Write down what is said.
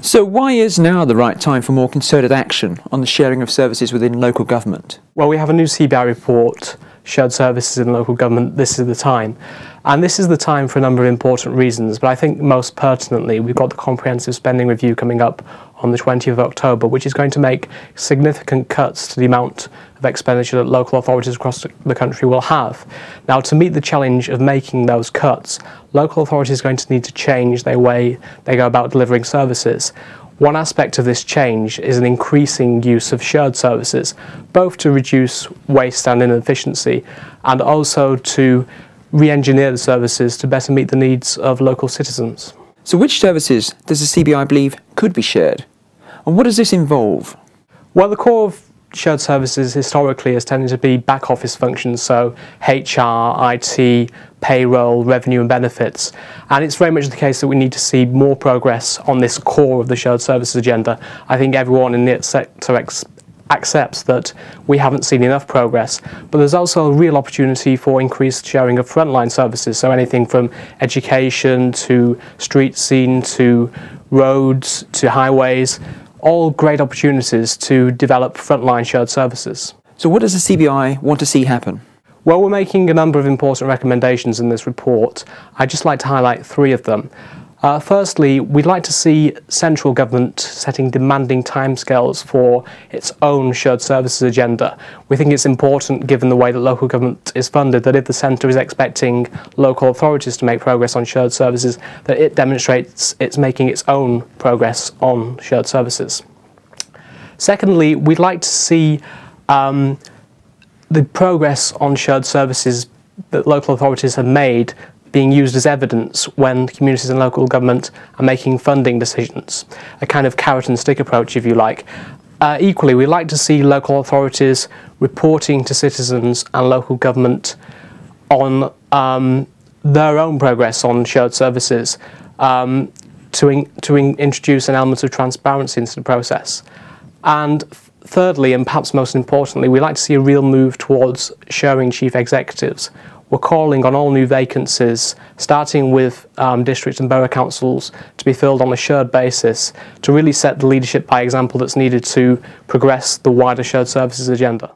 So why is now the right time for more concerted action on the sharing of services within local government? Well, we have a new CBI report, Shared Services in Local Government, This is the Time. And this is the time for a number of important reasons, but I think most pertinently we've got the Comprehensive Spending Review coming up on the 20th of October, which is going to make significant cuts to the amount of expenditure that local authorities across the country will have. Now, to meet the challenge of making those cuts, local authorities are going to need to change the way they go about delivering services. One aspect of this change is an increasing use of shared services, both to reduce waste and inefficiency, and also to re-engineer the services to better meet the needs of local citizens. So which services does the CBI believe could be shared? And what does this involve? Well, the core of shared services historically has tended to be back office functions, so HR, IT, payroll, revenue and benefits. And it's very much the case that we need to see more progress on this core of the shared services agenda. I think everyone in the sector accepts that we haven't seen enough progress, but there's also a real opportunity for increased sharing of frontline services, so anything from education to street scene to roads to highways, all great opportunities to develop frontline shared services. So what does the CBI want to see happen? Well, we're making a number of important recommendations in this report. I'd just like to highlight three of them. Firstly, we'd like to see central government setting demanding timescales for its own shared services agenda. We think it's important, given the way that local government is funded, that if the centre is expecting local authorities to make progress on shared services, that it demonstrates it's making its own progress on shared services. Secondly, we'd like to see the progress on shared services that local authorities have made being used as evidence when communities and local government are making funding decisions, a kind of carrot and stick approach, if you like. Equally, we like to see local authorities reporting to citizens and local government on their own progress on shared services to introduce an element of transparency into the process. And thirdly, and perhaps most importantly, we like to see a real move towards sharing chief executives. We're calling on all new vacancies, starting with district and borough councils, to be filled on a shared basis to really set the leadership by example that's needed to progress the wider shared services agenda.